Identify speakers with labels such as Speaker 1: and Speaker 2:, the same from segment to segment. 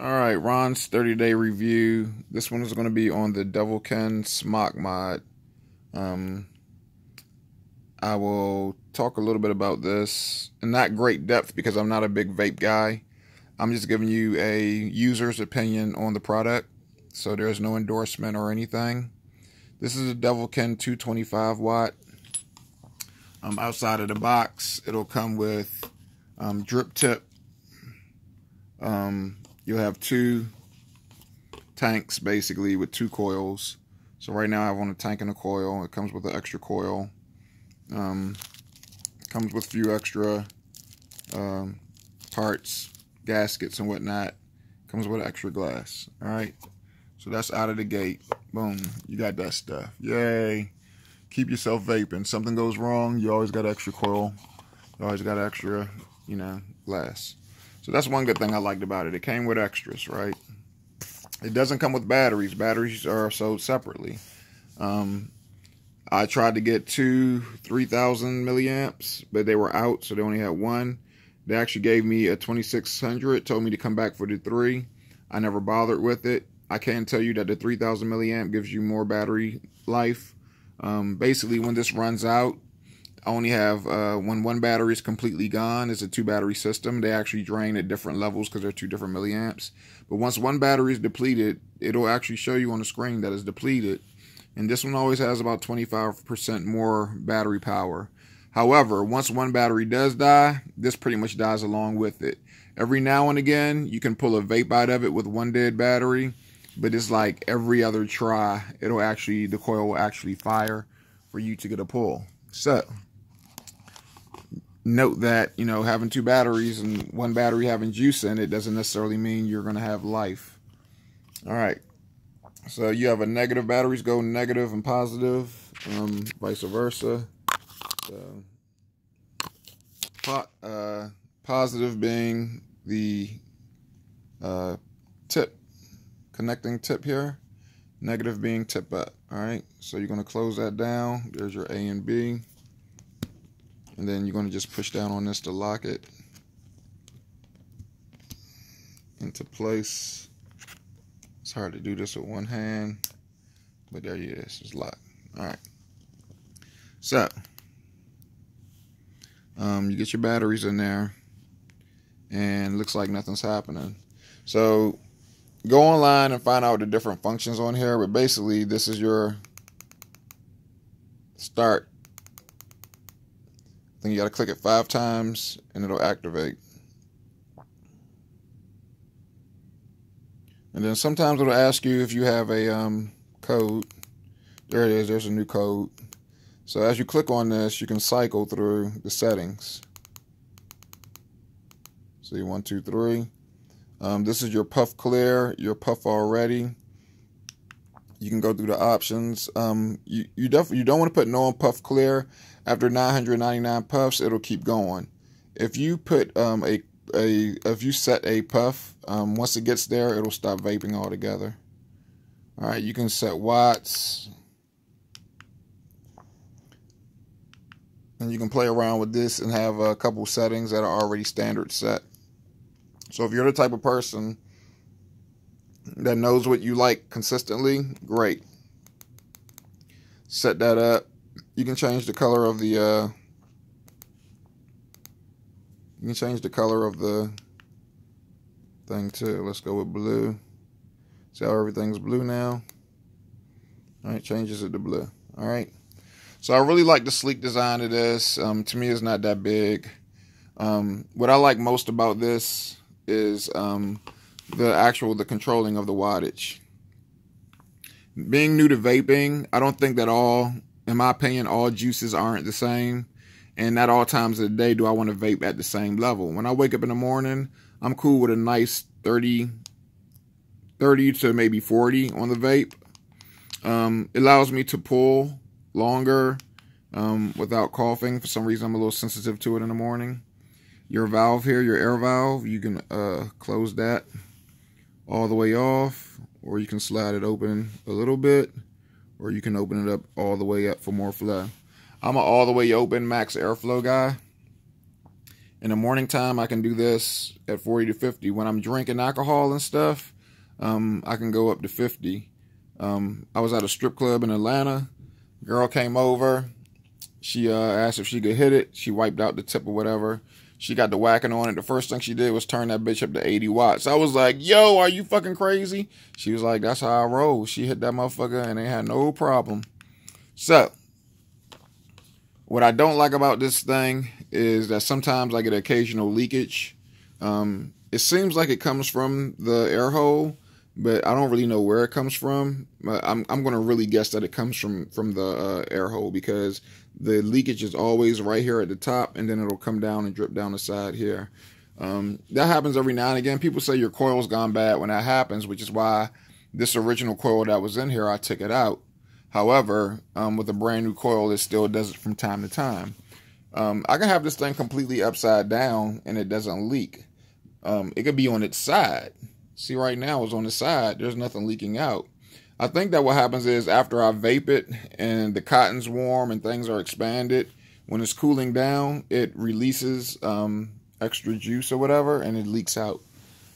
Speaker 1: Alright, Ron's 30-day review. This one is going to be on the Delvilkin Smok mod. I will talk a little bit about this in not great depth because I'm not a big vape guy. I'm just giving you a user's opinion on the product, so there's no endorsement or anything. This is a Delvilkin 225 watt. Outside of the box, it'll come with drip tip. You'll have two tanks basically with two coils. So right now I have on a tank and a coil. It comes with an extra coil. Comes with a few extra parts, gaskets and whatnot. Comes with extra glass. Alright. So that's out of the gate. Boom. You got that stuff. Yay. Keep yourself vaping. Something goes wrong, you always got extra coil. You always got extra, glass. So that's one good thing I liked about it. It came with extras, right? It doesn't come with batteries. Batteries are sold separately. I tried to get two 3,000 milliamps, but they were out, so they only had one. They actually gave me a 2600, told me to come back for the 3. I never bothered with it. I can tell you that the 3,000 milliamp gives you more battery life. Basically, when this runs out, I only have, when one battery is completely gone, it's a 2-battery system. They actually drain at different levels because they're 2 different milliamps. But once one battery is depleted, it'll actually show you on the screen that it's depleted. And this one always has about 25% more battery power. However, once one battery does die, this pretty much dies along with it. Every now and again, you can pull a vape out of it with one dead battery. But it's like every other try, the coil will actually fire for you to get a pull. So note that, having 2 batteries and one battery having juice in it doesn't necessarily mean you're going to have life. All right. So you have a negative, batteries go negative and positive, vice versa. So, positive being the tip, connecting tip here. Negative being tip up. All right. So you're going to close that down. There's your A and B. And then you're going to just push down on this to lock it into place. It's hard to do this with one hand, but there it is. It's locked. All right. So, you get your batteries in there, and it looks like nothing's happening. So, go online and find out the different functions on here, but basically, this is your start. Then you got to click it 5 times and it'll activate. And then sometimes it'll ask you if you have a code. There it is. There's a new code. So as you click on this, you can cycle through the settings. See, 1, 2, 3. This is your puff clear, your puff already. You can go through the options. You don't want to put no on puff clear. After 999 puffs, it'll keep going. If you put if you set a puff, once it gets there, it'll stop vaping altogether. All right, you can set watts, and you can play around with this and have a couple settings that are already standard set. So if you're the type of person that knows what you like consistently, great. Set that up. You can change the color of the thing too. Let's go with blue. See how everything's blue now? All right, changes it to blue. All right. So I really like the sleek design of this. To me, it's not that big. What I like most about this is the controlling of the wattage. Being new to vaping, I don't think that in my opinion, all juices aren't the same. And not all times of the day do I want to vape at the same level. When I wake up in the morning, I'm cool with a nice 30 to maybe 40 on the vape. It allows me to pull longer without coughing. For some reason, I'm a little sensitive to it in the morning. Your valve here, your air valve, you can close that all the way off, or you can slide it open a little bit, or you can open it up all the way up for more flow. I'm an all the way open max airflow guy. In the morning time, I can do this at 40 to 50. When I'm drinking alcohol and stuff, I can go up to 50. I was at a strip club in Atlanta. Girl came over. She asked if she could hit it. She wiped out the tip or whatever. She got the whacking on it. The first thing she did was turn that bitch up to 80 watts. I was like, yo, are you fucking crazy? She was like, that's how I roll. She hit that motherfucker and they had no problem. So, what I don't like about this thing is that sometimes I get occasional leakage. It seems like it comes from the air hole, but I don't really know where it comes from. I'm going to really guess that it comes from the air hole, because the leakage is always right here at the top, and then it'll come down and drip down the side here. That happens every now and again. People say your coil's gone bad when that happens, which is why this original coil that was in here, I took it out. However, with a brand new coil, it still does it from time to time. I can have this thing completely upside down and it doesn't leak. It could be on its side. See, right now it's on the side. There's nothing leaking out. I think that what happens is after I vape it and the cotton's warm and things are expanded, when it's cooling down, it releases extra juice or whatever, and it leaks out.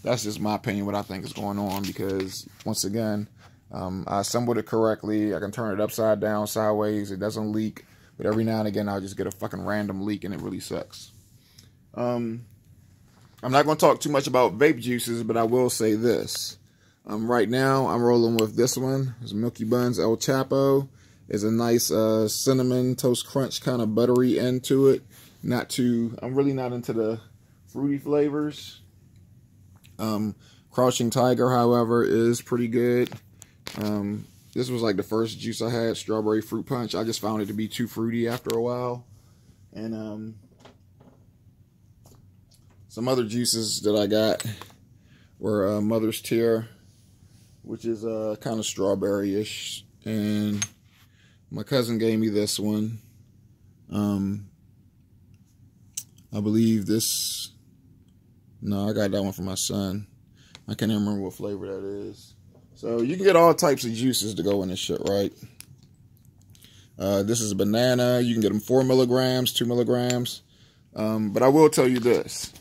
Speaker 1: That's just my opinion, what I think is going on, because once again, I assembled it correctly. I can turn it upside down, sideways. It doesn't leak. But every now and again, I'll just get a fucking random leak, and it really sucks. I'm not going to talk too much about vape juices, but I will say this. Right now, I'm rolling with this one. It's Milky Buns El Chapo. It's a nice cinnamon toast crunch kind of buttery end to it. Not too, I'm really not into the fruity flavors. Crouching Tiger, however, is pretty good. This was like the first juice I had, strawberry fruit punch. I just found it to be too fruity after a while. And some other juices that I got were Mother's Tear, which is kind of strawberry-ish. And my cousin gave me this one. I believe this... No, I got that one for my son. I can't even remember what flavor that is. So you can get all types of juices to go in this shit, right? This is a banana. You can get them 4 milligrams, 2 milligrams. But I will tell you this.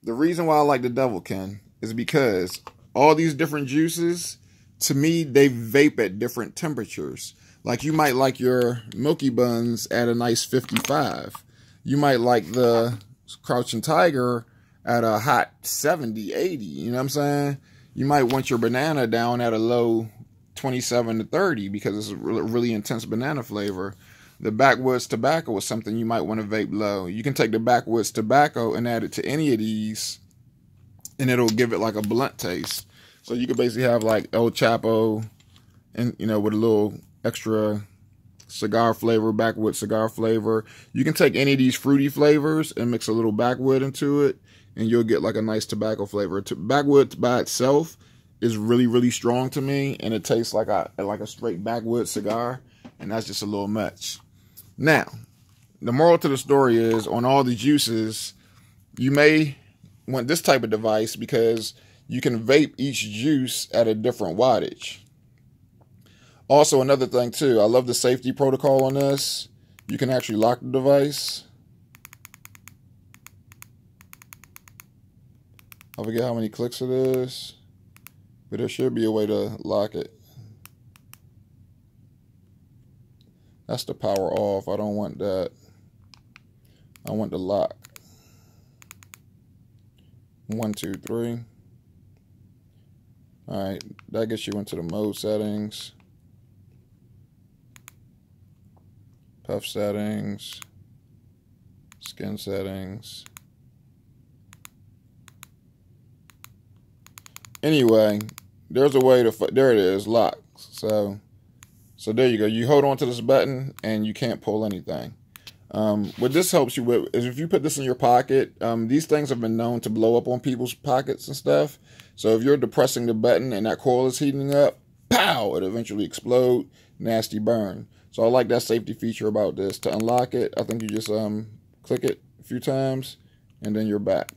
Speaker 1: The reason why I like the Delvilkin is because all these different juices, to me, they vape at different temperatures. Like, you might like your Milky Buns at a nice 55. You might like the Crouching Tiger at a hot 70, 80. You know what I'm saying? You might want your banana down at a low 27 to 30 because it's a really intense banana flavor. The backwoods tobacco is something you might want to vape low. You can take the backwoods tobacco and add it to any of these, and it'll give it like a blunt taste. So you could basically have like El Chapo, and you know, with a little extra cigar flavor, backwood cigar flavor. You can take any of these fruity flavors and mix a little backwood into it, and you'll get like a nice tobacco flavor. Backwood by itself is really, really strong to me, and it tastes like a straight backwood cigar, and that's just a little much. Now, the moral to the story is, on all the juices, you may want this type of device because you can vape each juice at a different wattage. Also, another thing too, I love the safety protocol on this. You can actually lock the device. I forget how many clicks it is, but there should be a way to lock it. That's the power off. I don't want that. I want the lock. 1, 2, 3. Alright, that gets you into the mode settings. Puff settings. Skin settings. Anyway, there's a way to, there it is, lock. So there you go. You hold on to this button and you can't pull anything. What this helps you with is if you put this in your pocket, these things have been known to blow up on people's pockets and stuff. So if you're depressing the button and that coil is heating up, pow, it'll eventually explode, nasty burn. So I like that safety feature about this. To unlock it, I think you just click it a few times and then you're back.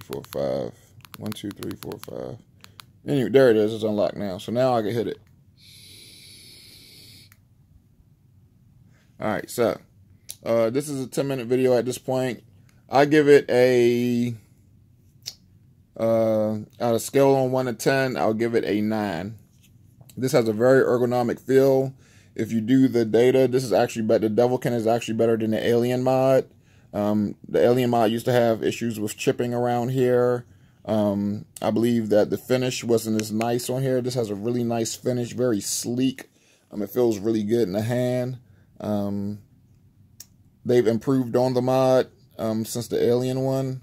Speaker 1: Four, 5. 1, 2, 3, 4, 5. Anyway, there it is. It's unlocked now. So now I can hit it. All right, so this is a 10-minute video at this point. I give it a out of scale on 1 to 10, I'll give it a 9. This has a very ergonomic feel. If you do the data, this is actually better. The Delvilkin is actually better than the Alien mod. The Alien mod used to have issues with chipping around here. I believe that the finish wasn't as nice on here. This has a really nice finish, very sleek. It feels really good in the hand. They've improved on the mod since the Alien one.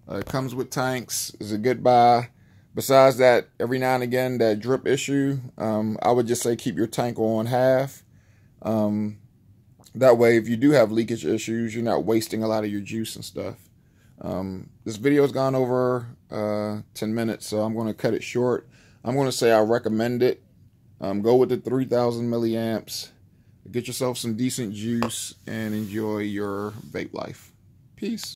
Speaker 1: It comes with tanks. It's a good buy. Besides that, every now and again, that drip issue, I would just say keep your tank on half. That way, if you do have leakage issues, you're not wasting a lot of your juice and stuff. This video has gone over 10 minutes, so I'm going to cut it short. I'm going to say I recommend it. Go with the 3,000 milliamps. Get yourself some decent juice and enjoy your vape life. Peace.